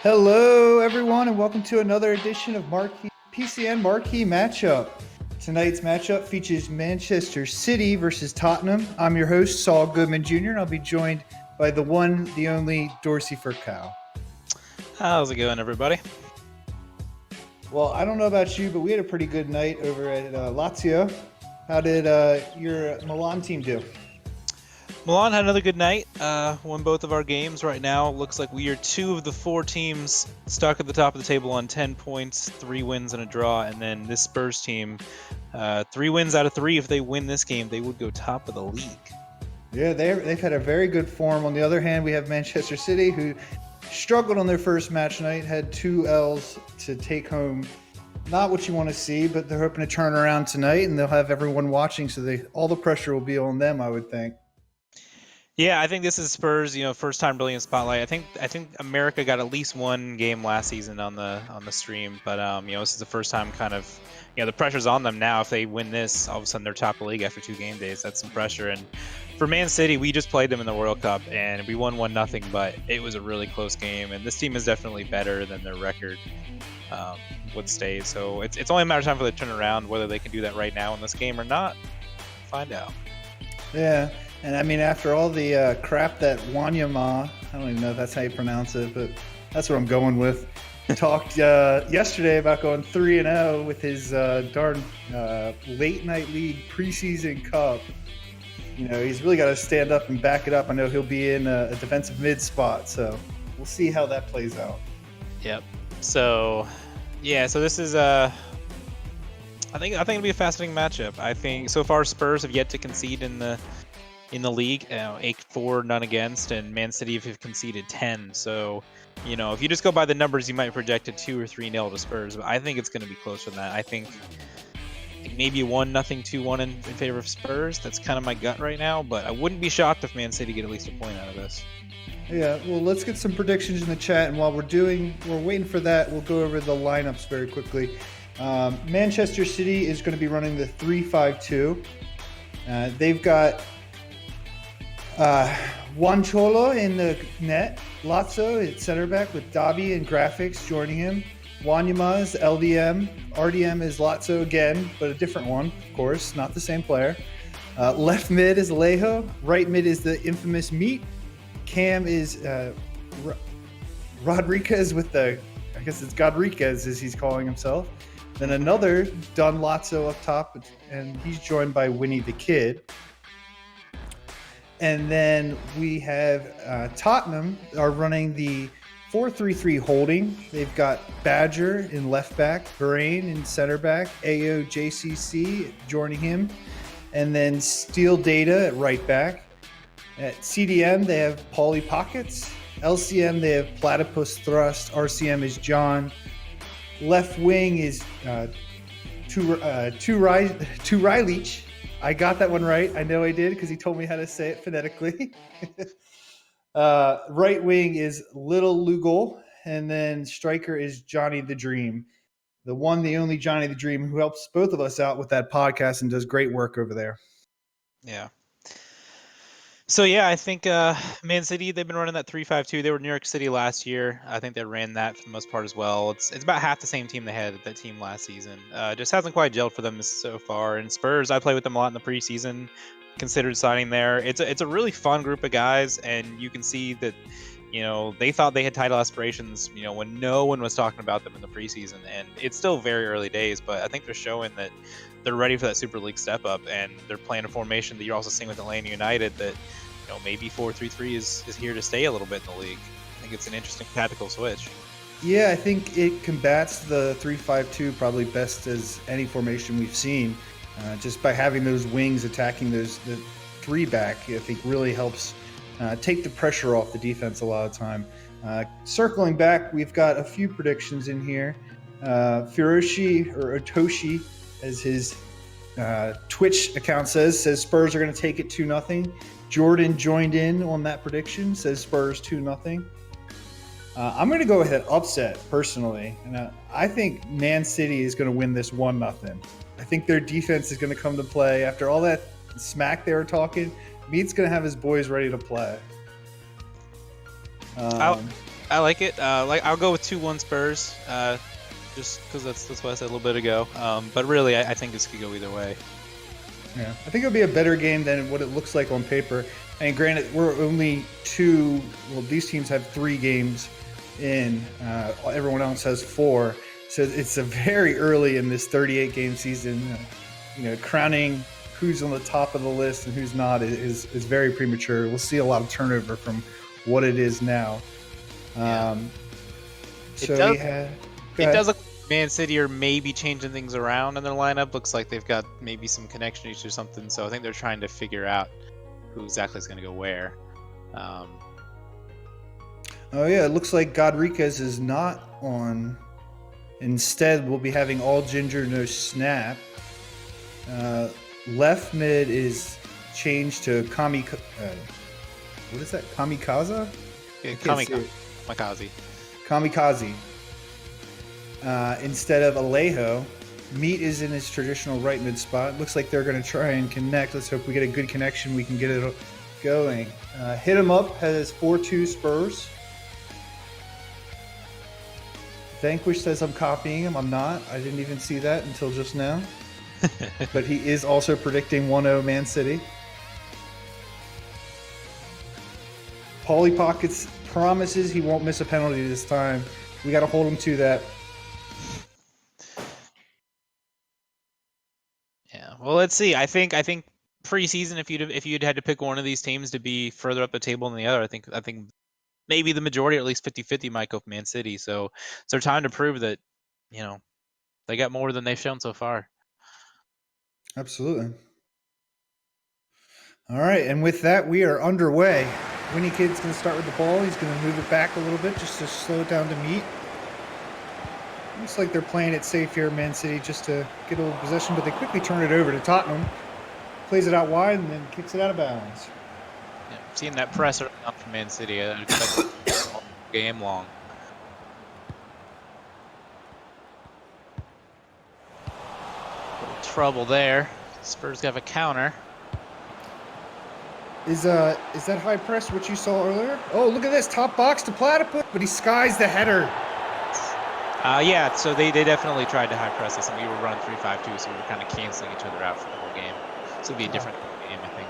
Hello, everyone, and welcome to another edition of Marquee PCN Marquee Matchup. Tonight's matchup features Manchester City versus Tottenham. I'm your host, Saul Goodman Jr., and I'll be joined by the one, the only Dorsey Furcow. How's it going, everybody? Well, I don't know about you, but we had a pretty good night over at Lazio. How did your Milan team do? Milan had another good night. Won both of our games. Right now, looks like we are two of the four teams stuck at the top of the table on 10 points, 3 wins and a draw. And then this Spurs team, 3 wins out of 3. If they win this game, they would go top of the league. Yeah, they've had a very good form. On the other hand, we have Manchester City, who struggled on their first match night, had 2 L's to take home. Not what you want to see, but they're hoping to turn around tonight, and they'll have everyone watching, so all the pressure will be on them, I would think. Yeah, I think this is Spurs, first time really in spotlight. I think America got at least one game last season on the stream, but this is the first time kind of the pressure's on them now. If they win this, all of a sudden they're top of the league after 2 game days. That's some pressure. And for Man City, we just played them in the World Cup and we won 1-0, but it was a really close game. And this team is definitely better than their record would state. So it's only a matter of time for them to turn around. Whether they can do that right now in this game or not, find out. Yeah. And I mean, after all the crap that Wanyama, I don't even know if that's how you pronounce it, but that's what I'm going with, talked yesterday about going 3-0 with his darn late night league preseason cup. He's really got to stand up and back it up. I know he'll be in a defensive mid spot, so we'll see how that plays out. Yep. So this is I think it'll be a fascinating matchup. I think so far Spurs have yet to concede in the league, 8-4, none against, and Man City have conceded 10. So, if you just go by the numbers, you might project a 2 or 3-0 to Spurs, but I think it's going to be closer than that. I think maybe 1-0, 2-1 in favor of Spurs. That's kind of my gut right now, but I wouldn't be shocked if Man City get at least a point out of this. Yeah, well, let's get some predictions in the chat, and while we're waiting for that, we'll go over the lineups very quickly. Manchester City is going to be running the 3-5-2. They've got Juan Cholo in the net, Lazio at center back with Davi and Graphics joining him. Wanyama is LDM, RDM is Lazio again, but a different one, of course, not the same player. Left mid is Alejo, right mid is the infamous Meat. Cam is Rodriguez with I guess it's Godriguez as he's calling himself. Then another Don Lazio up top, and he's joined by Winnie the Kid. And then we have Tottenham are running the 4-3-3 holding. They've got Badger in left back, Varane in center back, AO JCC joining him, and then Steel Data at right back. At CDM, they have Paulie Pockets. LCM, they have Platypus Thrust. RCM is John. Left wing is Tureilich. I got that one right. I know I did because he told me how to say it phonetically. Right wing is Little Lugal, and then striker is Johnny the Dream. The one, the only Johnny the Dream, who helps both of us out with that podcast and does great work over there. Yeah. So, I think Man City, they've been running that 3-5-2. They were New York City last year. I think they ran that for the most part as well. It's about half the same team they had at that team last season. Just hasn't quite gelled for them so far. And Spurs, I played with them a lot in the preseason, considered signing there. It's a really fun group of guys, and you can see that, they thought they had title aspirations, when no one was talking about them in the preseason. And it's still very early days, but I think they're showing that they're ready for that Super League step up, and they're playing a formation that you're also seeing with Atlanta United that, maybe 4-3-3 is here to stay a little bit in the league. I think it's an interesting tactical switch. Yeah, I think it combats the 3-5-2 probably best as any formation we've seen. Just by having those wings attacking the 3-back, I think really helps take the pressure off the defense a lot of time. Circling back, we've got a few predictions in here. Furoshi, or Otoshi, as his Twitch account says Spurs are going to take it 2-0. Jordan joined in on that prediction, says Spurs 2-0. I'm going to go with an upset, personally. And I think Man City is going to win this 1-0. I think their defense is going to come to play. After all that smack they were talking, Meat's going to have his boys ready to play. I like it. I'll go with 2-1 Spurs. Just because that's what I said a little bit ago. But really, I think this could go either way. Yeah, I think it'll be a better game than what it looks like on paper. And granted, we're only two. Well, these teams have 3 games in. Everyone else has 4. So it's a very early in this 38-game season. Crowning who's on the top of the list and who's not is very premature. We'll see a lot of turnover from what it is now. It does look like Man City are maybe changing things around in their lineup. Looks like they've got maybe some connection issues or something. So I think they're trying to figure out who exactly is going to go where. Oh yeah, it looks like Godriguez is not on. Instead, we'll be having all Ginger, no Snap. Left mid is changed to what is that? Kamikaze? Kamikaze. Kamikaze. Instead of Alejo, Meat is in his traditional right mid spot. Looks like they're going to try and connect. Let's hope we get a good connection. We can get it going. Hit 'em Up has 4-2 Spurs. Vanquish says I'm copying him. I'm not. I didn't even see that until just now. But he is also predicting 1-0 Man City. Paulie Pockets promises he won't miss a penalty this time. We got to hold him to that. Yeah. Well, let's see. I think preseason, if you'd had to pick one of these teams to be further up the table than the other, I think maybe the majority, or at least 50-50, might go for Man City. So it's their time to prove that, they got more than they've shown so far. Absolutely. All right, and with that, we are underway. Winnie Kid's going to start with the ball. He's going to move it back a little bit just to slow it down to Meat. Looks like they're playing it safe here, Man City, just to get a little possession, but they quickly turn it over to Tottenham. Plays it out wide and then kicks it out of bounds. Yeah, seeing that pressure up from Man City, I expect all game long. Little trouble there. Spurs have a counter. Is that high press what you saw earlier? Oh, look at this, top box to Platypus, but he skies the header. Yeah, so they definitely tried to high press us, and we were running 3-5-2, so we were kind of canceling each other out for the whole game. So it'll be a different game, I think.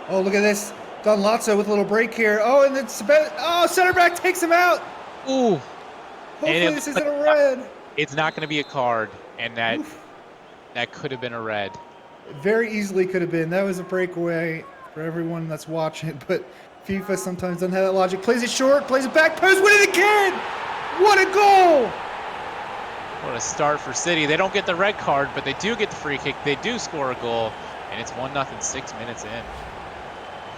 Oh, look at this. Don Lotso with a little break here. Oh, and then center back takes him out. Ooh. Hopefully this isn't a red. It's not going to be a card, and that could have been a red. It very easily could have been. That was a breakaway for everyone that's watching, but FIFA sometimes doesn't have that logic. Plays it short, plays it back post, win it again! What a goal! What a start for City. They don't get the red card, but they do get the free kick. They do score a goal, and it's 1-0 6 minutes in.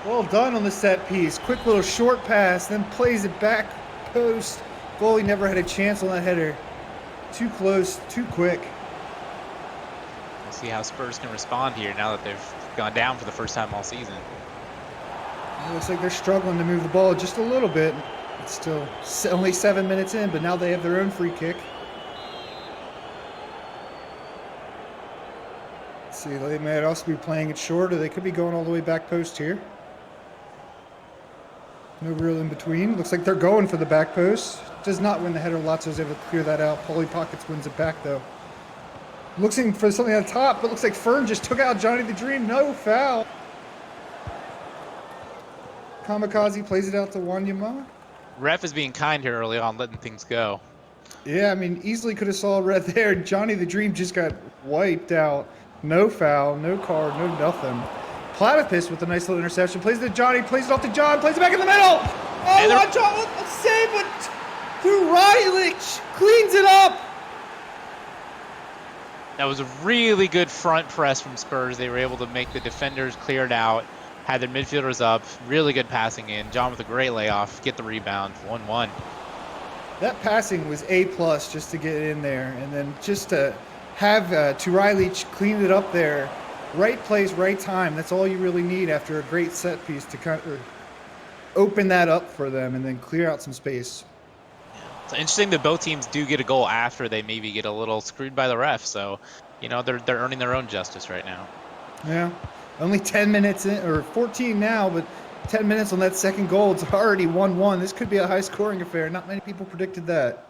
Well done on the set piece. Quick little short pass, then plays it back post. Goalie never had a chance on that header. Too close, too quick. We'll see how Spurs can respond here now that they've gone down for the first time all season. It looks like they're struggling to move the ball just a little bit. It's still only 7 minutes in, but now they have their own free kick. Let's see, they might also be playing it short, or they could be going all the way back post here. No real in between. Looks like they're going for the back post. Does not win the header. Lotso's able to clear that out. Paulie Pockets wins it back, though. Looking for something on top, but looks like Fern just took out Johnny the Dream. No foul. Kamikaze plays it out to Wanyama. Ref is being kind here early on, letting things go. Yeah, I mean, easily could have saw a red there. Johnny the Dream just got wiped out. No foul, no card, no nothing. Platypus with a nice little interception. Plays it to Johnny, plays it off to John, plays it back in the middle. Oh, John, a save to Rylich. Cleans it up. That was a really good front press from Spurs. They were able to make the defenders clear it out, had their midfielders up, really good passing in. John with a great layoff, get the rebound, 1-1. That passing was A+ just to get it in there, and then just to have Rylich clean it up there. Right place, right time. That's all you really need after a great set piece to kind of open that up for them and then clear out some space. It's interesting that both teams do get a goal after they maybe get a little screwed by the ref. So, they're earning their own justice right now. Yeah, only 10 minutes in, or 14 now, but 10 minutes on that second goal. It's already 1-1. This could be a high-scoring affair. Not many people predicted that.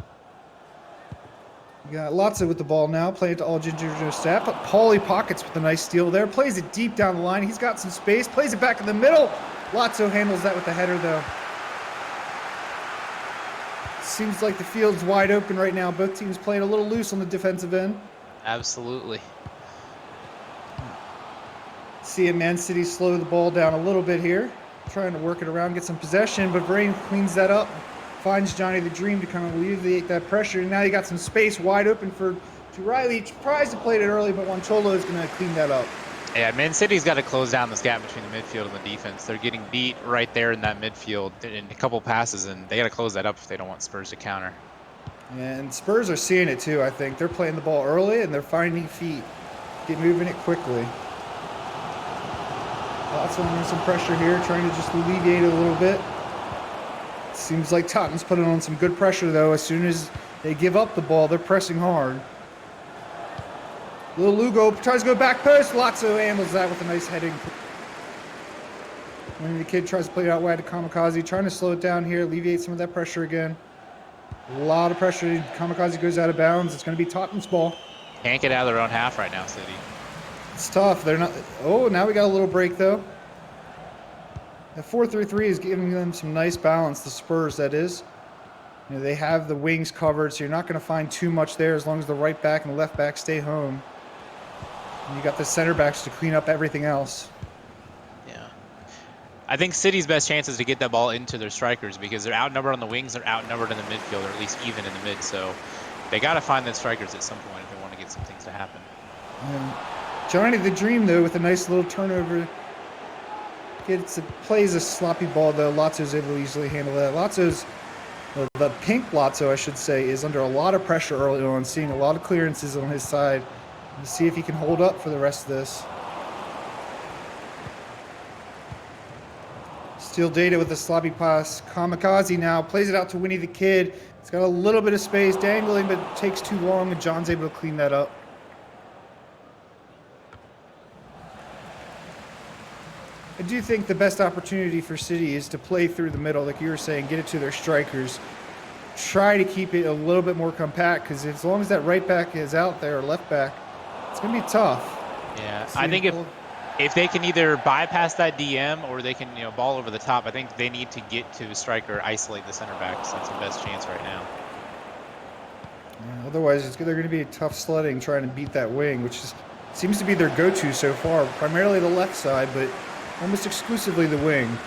You got Lotso with the ball now, playing it to all Ginger Stat, but Paulie pockets with a nice steal there. Plays it deep down the line. He's got some space. Plays it back in the middle. Lotso handles that with the header, though. Seems like the field's wide open right now. Both teams playing a little loose on the defensive end. Absolutely. Seeing Man City slow the ball down a little bit here. Trying to work it around, get some possession, but Brain cleans that up. Finds Johnny the Dream to kind of alleviate that pressure. And now you got some space wide open for Riley. Tries to play it early, but Wancholo is going to clean that up. Yeah, Man City's got to close down this gap between the midfield and the defense. They're getting beat right there in that midfield in a couple passes, and they got to close that up if they don't want Spurs to counter. And Spurs are seeing it too, I think. They're playing the ball early, and they're finding feet. Get moving it quickly. Lots under some pressure here, trying to just alleviate it a little bit. Seems like Tottenham's putting on some good pressure, though. As soon as they give up the ball, they're pressing hard. Little Lugo tries to go back post. Lotso handles that with a nice heading. When the kid tries to play it out wide to Kamikaze, trying to slow it down here, alleviate some of that pressure again. A lot of pressure. Kamikaze goes out of bounds. It's going to be Tottenham's ball. Can't get out of their own half right now, City. It's tough. They're not. Oh, now we got a little break, though. The 4-3-3 is giving them some nice balance, the Spurs, that is. You know, they have the wings covered, so you're not going to find too much there as long as the right back and the left back stay home. And you got the center backs to clean up everything else. Yeah. I think City's best chance is to get that ball into their strikers because they're outnumbered on the wings, they're outnumbered in the midfield, or at least even in the mid. So they got to find the strikers at some point if they want to get some things to happen. Johnny the Dream, though, with a nice little turnover. Plays a sloppy ball, though. Lotso's able to easily handle that. The pink Lotso, I should say, is under a lot of pressure early on, seeing a lot of clearances on his side. To see if he can hold up for the rest of this. Steal Data with a sloppy pass. Kamikaze now plays it out to Winnie the Kid. It's got a little bit of space, dangling, but it takes too long, and John's able to clean that up. I do think the best opportunity for City is to play through the middle, like you were saying, get it to their strikers. Try to keep it a little bit more compact, because as long as that right back is out there, or left back, it's going to be tough. Yeah, I think if they can either bypass that DM or they can ball over the top, I think they need to get to a striker, isolate the center backs. That's the best chance right now. Yeah, otherwise, they're going to be tough sledding trying to beat that wing, which seems to be their go-to so far. Primarily the left side, but almost exclusively the wing.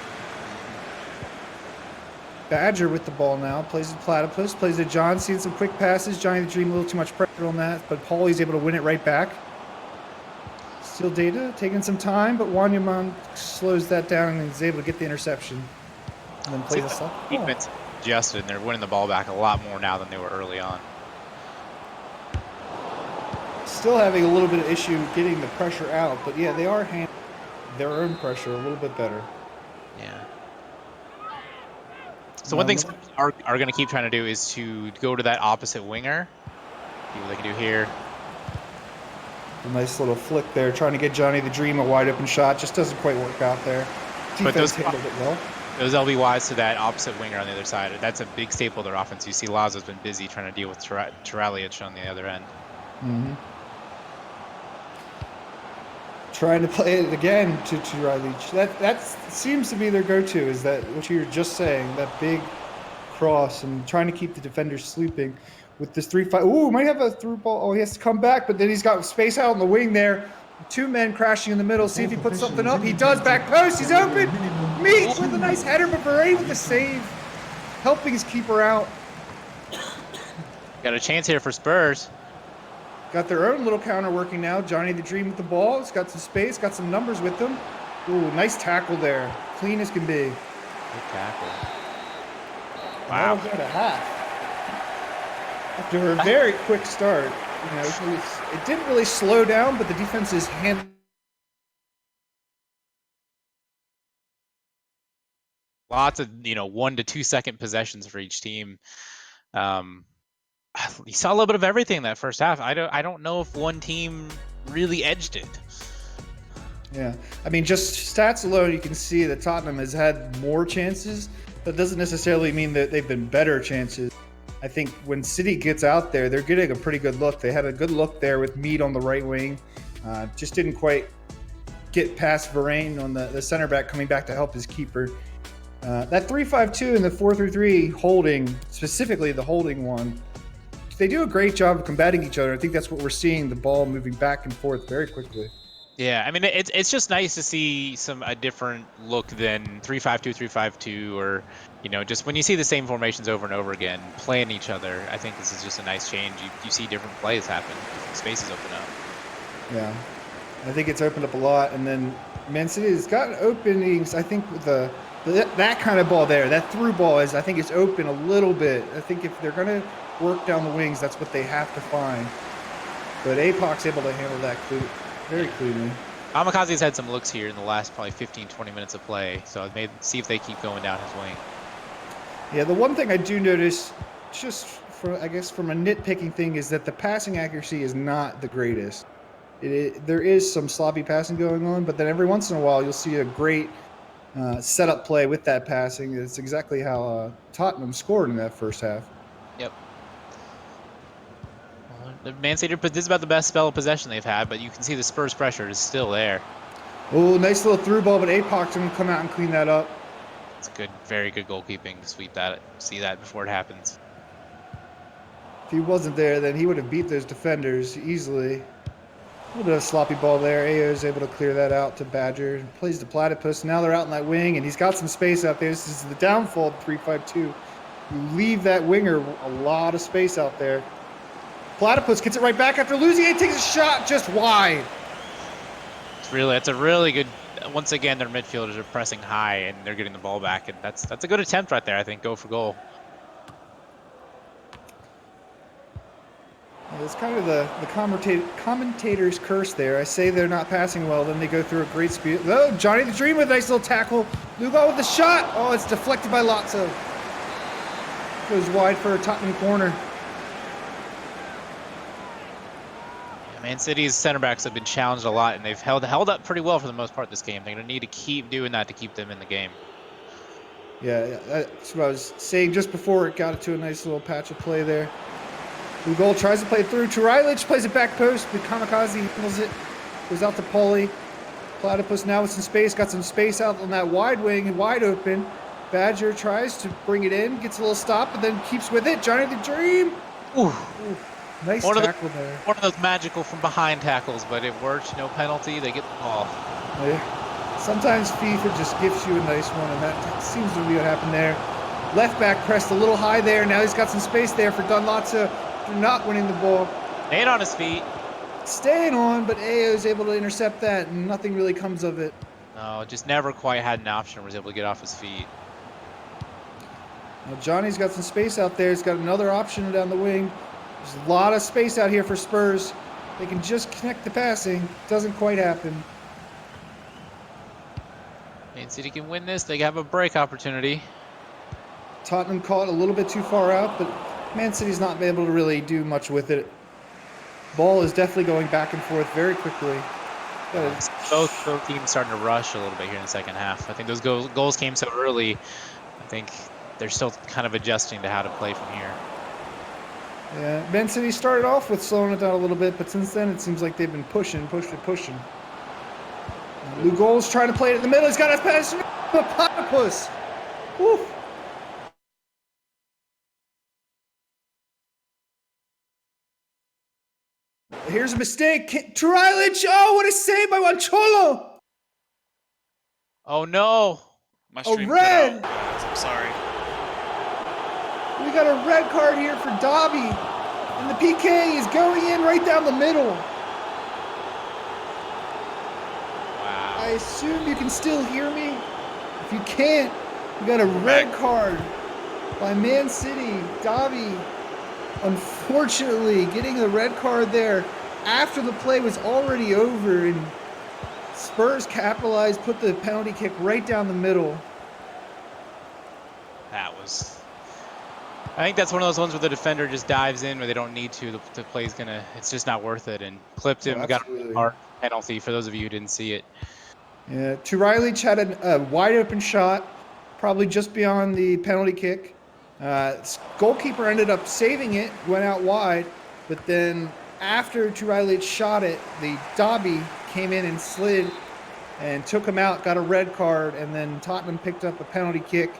Badger with the ball now, plays it Platypus, plays it John, seeing some quick passes. Johnny the Dream, a little too much pressure on that, but Paulie's able to win it right back. Still Data, taking some time, but Wanyama slows that down and is able to get the interception. And then plays a defense adjusted, and they're winning the ball back a lot more now than they were early on. Still having a little bit of issue getting the pressure out, but yeah, they are handling their own pressure a little bit better. Yeah. So one thing Spurs are going to keep trying to do is to go to that opposite winger. See what they can do here. A nice little flick there, trying to get Johnny the Dream a wide open shot. Just doesn't quite work out there. Defense handled it well. Those LBYs to that opposite winger on the other side, that's a big staple of their offense. You see Lazo's been busy trying to deal with Turalic on the other end. Mm-hmm. Trying to play it again to Turalic. That seems to be their go-to, is that what you were just saying, that big cross and trying to keep the defenders sleeping with this 3-5. Ooh, might have a through ball. Oh, he has to come back, but then he's got space out on the wing there. Two men crashing in the middle. See if he puts something up. He does. Back post. He's open. Meets with a nice header, but Varane with the save, helping his keeper out. Got a chance here for Spurs. Got their own little counter working now. Johnny the Dream with the ball. He's got some space, got some numbers with them. Ooh, nice tackle there. Clean as can be. Good tackle. Wow. Got a half. After her very quick start, it didn't really slow down, but the defense's hand. Lots of 1 to 2 second possessions for each team. You saw a little bit of everything in that first half. I don't know if one team really edged it. Yeah, I mean, just stats alone, you can see that Tottenham has had more chances. That doesn't necessarily mean that they've been better chances. I think when City gets out there, they're getting a pretty good look. They had a good look there with Mead on the right wing. Just didn't quite get past Varane on the center back coming back to help his keeper. That 3-5-2 and the 4-3-3 holding, specifically the holding one, they do a great job of combating each other. I think that's what we're seeing, the ball moving back and forth very quickly. Yeah, I mean it's just nice to see a different look than 3-5-2, 3-5-2, or just when you see the same formations over and over again playing each other. I think this is just a nice change. You see different plays happen, different spaces open up. Yeah, I think it's opened up a lot, and then Man City has gotten openings. I think with that kind of ball there, that through ball is, I think it's open a little bit. I think if they're going to work down the wings, that's what they have to find. But APOC's able to handle that very cleanly. Kamikaze's had some looks here in the last probably 15-20 minutes of play, so see if they keep going down his wing. Yeah, the one thing I do notice, just I guess from a nitpicking thing, is that the passing accuracy is not the greatest. There is some sloppy passing going on, but then every once in a while you'll see a great setup play with that passing. It's exactly how Tottenham scored in that first half. Yep. Well, Man City, this is about the best spell of possession they've had, but you can see the Spurs pressure is still there. Oh, nice little through ball, but APOC's going to come out and clean that up. It's good, very good goalkeeping to sweep that, see that before it happens. If he wasn't there, then he would have beat those defenders easily. A little bit of sloppy ball there. Ayo is able to clear that out to Badger. Plays the Platypus. Now they're out in that wing, and he's got some space out there. This is the downfall of 3-5-2. You leave that winger a lot of space out there. Platypus gets it right back after losing it. Takes a shot just wide. It's a really good. Once again, their midfielders are pressing high, and they're getting the ball back, and that's a good attempt right there. I think go for goal. It's kind of the commentator's curse there. I say they're not passing well, then they go through a great speed. Oh, Johnny the Dream with a nice little tackle. Lugo with the shot. Oh, it's deflected by Lotso. Goes wide for a Tottenham corner. Yeah, Man City's center backs have been challenged a lot, and they've held up pretty well for the most part this game. They're going to need to keep doing that to keep them in the game. Yeah, that's what I was saying just before it got to a nice little patch of play there. Ugol tries to play it through. Turilic plays it back post, but Kamikaze handles it. Goes out to Pauly. Platypus now with some space. Got some space out on that wide wing, wide open. Badger tries to bring it in, gets a little stop, but then keeps with it. Johnny the Dream. Ooh. Nice tackle there. One of those magical from behind tackles, but it worked. No penalty. They get the ball. Yeah. Sometimes FIFA just gives you a nice one, and that seems to be what happened there. Left back pressed a little high there. Now he's got some space there for Dunlotsa. Not winning the ball. Staying on his feet. Staying on, but Ayo is able to intercept that, and nothing really comes of it. No, just never quite had an option. Was able to get off his feet. Now Johnny's got some space out there. He's got another option down the wing. There's a lot of space out here for Spurs. They can just connect the passing. Doesn't quite happen. Man City can win this. They have a break opportunity. Tottenham caught a little bit too far out, but Man City's not been able to really do much with it. Ball is definitely going back and forth very quickly. Both teams starting to rush a little bit here in the second half. I think those goals came so early. I think they're still kind of adjusting to how to play from here. Yeah, Man City started off with slowing it down a little bit, but since then it seems like they've been pushing. Lugol's trying to play it in the middle. He's got a pass. The Platypus. Woo. Here's a mistake. Turilic. Oh, what a save by Wancholo. Oh, no. My stream a red. cut out, guys. I'm sorry. We got a red card here for Dobby. And the PK is going in right down the middle. Wow. I assume you can still hear me. If you can't, we got a red card by Man City. Dobby, unfortunately, getting the red card there after the play was already over, and Spurs capitalized, put the penalty kick right down the middle. I think that's one of those ones where the defender just dives in where they don't need to. The play's it's just not worth it, and clipped him. Got a hard penalty for those of you who didn't see it. Yeah, Turilic had a wide open shot, probably just beyond the penalty kick. Goalkeeper ended up saving it, went out wide, but then after Turilic shot it, the Dobby came in and slid and took him out, got a red card, and then Tottenham picked up a penalty kick,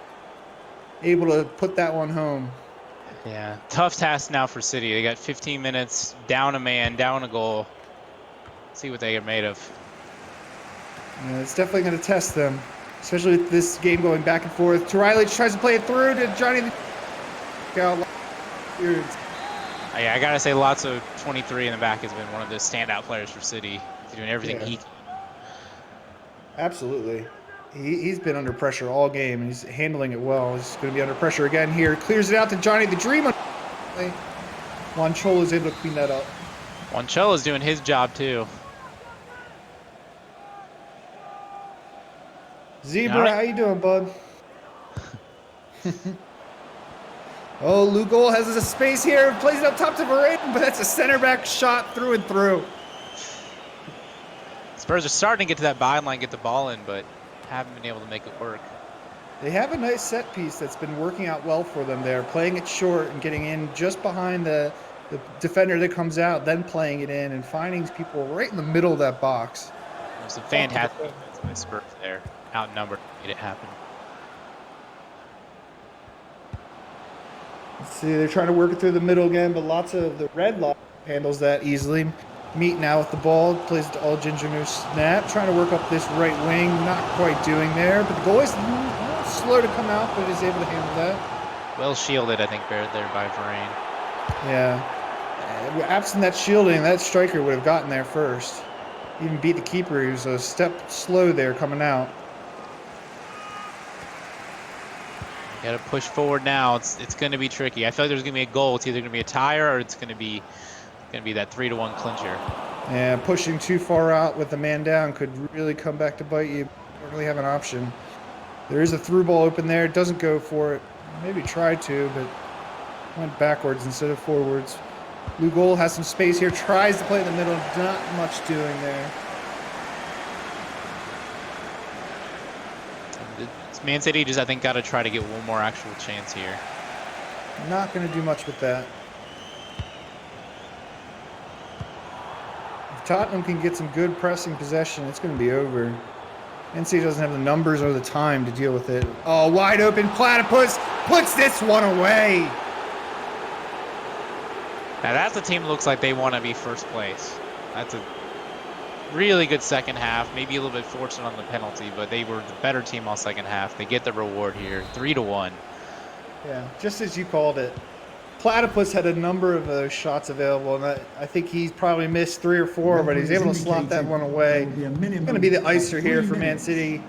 able to put that one home. Yeah, tough task now for City. They got 15 minutes, down a man, down a goal. See what they are made of. Yeah, it's definitely going to test them, especially with this game going back and forth. Turilic tries to play it through to Johnny. Yeah, I gotta say, Lotso 23 in the back has been one of the standout players for City. He's doing everything he can. Absolutely. He's been under pressure all game, and he's handling it well. He's going to be under pressure again here. Clears it out to Johnny the Dream. Wanchola is able to clean that up. Wanchola is doing his job too. Zebra, how you doing, bud? Oh, Lugol has a space here. Plays it up top to Varane, but that's a center back shot through and through. Spurs are starting to get to that byline, get the ball in, but haven't been able to make it work. They have a nice set piece that's been working out well for them there, playing it short and getting in just behind the defender that comes out, then playing it in and finding people right in the middle of that box. It was a fantastic defense by Spurs there. Outnumbered, made it happen. Let's see, they're trying to work it through the middle again, but lots of the red line handles that easily. Meat now with the ball, plays it to all Ginger New Snap, trying to work up this right wing, not quite doing there, but the goal is slow to come out, but is able to handle that. Well shielded, I think, there by Varane. Yeah. Absent that shielding, that striker would have gotten there first. Even beat the keeper, he was a step slow there coming out. Got to push forward now. It's going to be tricky. I feel like there's going to be a goal. It's either going to be a tire or it's going to be that 3-1 clincher. Yeah, pushing too far out with the man down could really come back to bite you. Don't really have an option. There is a through ball open there. Doesn't go for it. Maybe tried to, but went backwards instead of forwards. Lugol has some space here. Tries to play in the middle. Not much doing there. Man City just, I think, got to try to get one more actual chance here. Not going to do much with that. If Tottenham can get some good pressing possession, it's going to be over. Man City doesn't have the numbers or the time to deal with it. Oh, wide open. Platypus puts this one away. Now that's a team that looks like they want to be first place. That's a really good second half. Maybe a little bit fortunate on the penalty, but they were the better team all second half. They get the reward here, 3-1. Yeah, just as you called it. Platypus had a number of those shots available, and I think he's probably missed 3 or 4, but he's able to slot that one away. Going to be the icer here for Man City.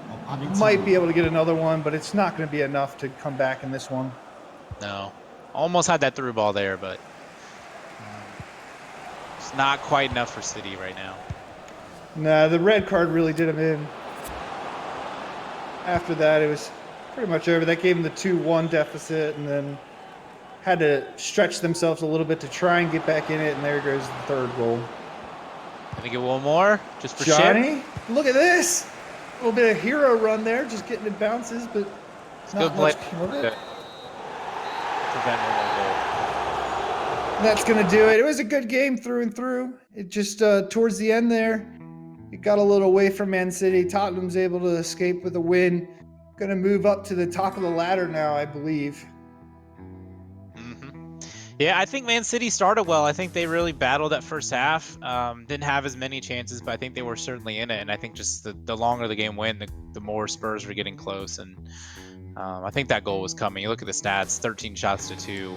Might be able to get another one, but it's not going to be enough to come back in this one. No, almost had that through ball there, but it's not quite enough for City right now. Nah, the red card really did him in. After that, it was pretty much over. That gave him the 2-1 deficit, and then had to stretch themselves a little bit to try and get back in it, and there goes the third goal. Can we get one more? Just for Johnny, shit? Look at this. A little bit of hero run there, just getting it bounces, but not much of it. That's going to do it. It was a good game through and through. It just, towards the end there, it got a little away from Man City. Tottenham's able to escape with a win. Going to move up to the top of the ladder now, I believe. Yeah, I think Man City started well. I think they really battled that first half. Didn't have as many chances, but I think they were certainly in it. And I think just the longer the game went, the more Spurs were getting close. And I think that goal was coming. You look at the stats, 13 shots to 2.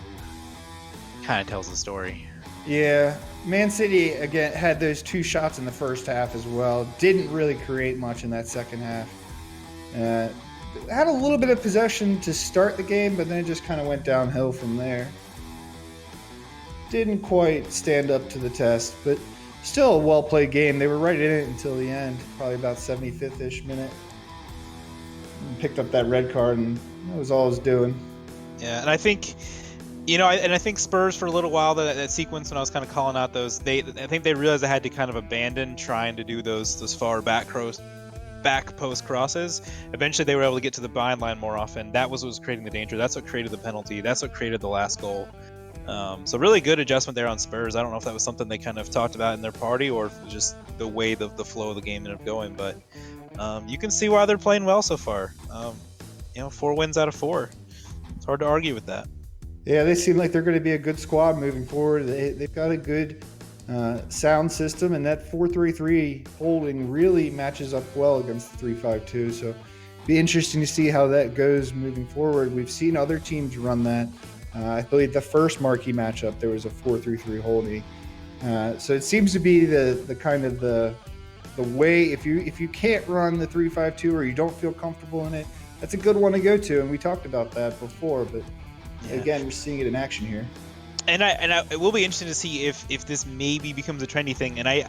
Kind of tells the story. Yeah, Man City, again, had those 2 shots in the first half as well. Didn't really create much in that second half. Had a little bit of possession to start the game, but then it just kind of went downhill from there. Didn't quite stand up to the test, but still a well-played game. They were right in it until the end, probably about 75th-ish minute. And picked up that red card, and that was all it was doing. Yeah, and I think, I think Spurs for a little while, that sequence when I was kind of calling out those, I think they realized they had to kind of abandon trying to do those far back back post crosses. Eventually, they were able to get to the byline more often. That was what was creating the danger. That's what created the penalty. That's what created the last goal. So really good adjustment there on Spurs. I don't know if that was something they kind of talked about in their party or if it was just the way the flow of the game ended up going. But you can see why they're playing well so far. 4 wins out of 4. It's hard to argue with that. Yeah, they seem like they're going to be a good squad moving forward. They've got a good sound system, and that 4-3-3 holding really matches up well against the 3-5-2. So be interesting to see how that goes moving forward. We've seen other teams run that. I believe the first Marquee matchup, there was a 4-3-3 holding. So it seems to be the kind of the way, if you can't run the 3-5-2 or you don't feel comfortable in it, that's a good one to go to. And we talked about that before, but again, we're seeing it in action here. And it will be interesting to see if this maybe becomes a trendy thing. And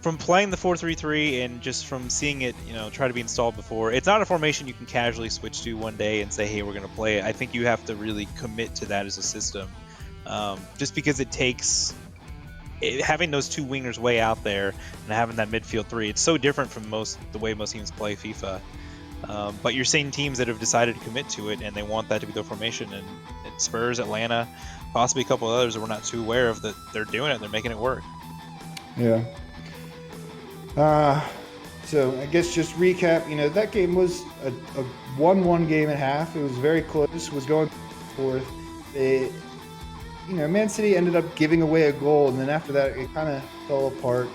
from playing the 4-3-3 and just from seeing it, try to be installed before, it's not a formation you can casually switch to one day and say, hey, we're going to play it. I think you have to really commit to that as a system, just because it takes having those 2 wingers way out there and having that midfield 3. It's so different from the way most teams play FIFA. But you're seeing teams that have decided to commit to it and they want that to be their formation. And Spurs, Atlanta, possibly a couple of others that we're not too aware of, that they're doing it. They're making it work. Yeah. So I guess just recap, that game was a 1-1 game and a half. It was very close. It was going forth. Man City ended up giving away a goal, and then after that, it kind of fell apart.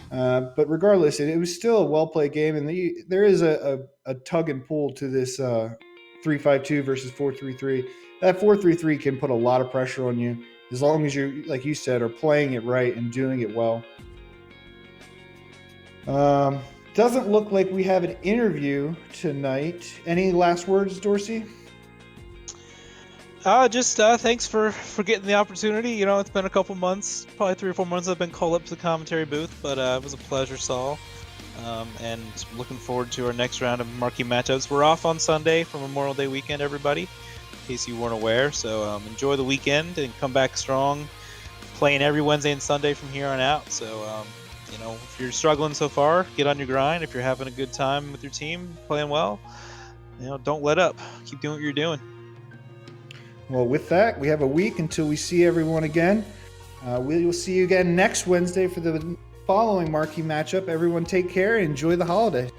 But regardless, it was still a well-played game, and there is a tug and pull to this 3-5-2 versus 4-3-3. That 4-3-3 can put a lot of pressure on you as long as you, like you said, are playing it right and doing it well. Doesn't look like we have an interview tonight. Any last words, Dorsey? Just thanks for getting the opportunity. It's been a couple months, probably 3 or 4 months I've been called up to the commentary booth, but it was a pleasure, Saul. And looking forward to our next round of Marquee matchups. We're off on Sunday for Memorial Day weekend, everybody, in case you weren't aware. So enjoy the weekend and come back strong, playing every Wednesday and Sunday from here on out. So, if you're struggling so far, get on your grind. If you're having a good time with your team, playing well, don't let up. Keep doing what you're doing. Well, with that, we have a week until we see everyone again. We will see you again next Wednesday for the following Marquee matchup. Everyone take care and enjoy the holiday.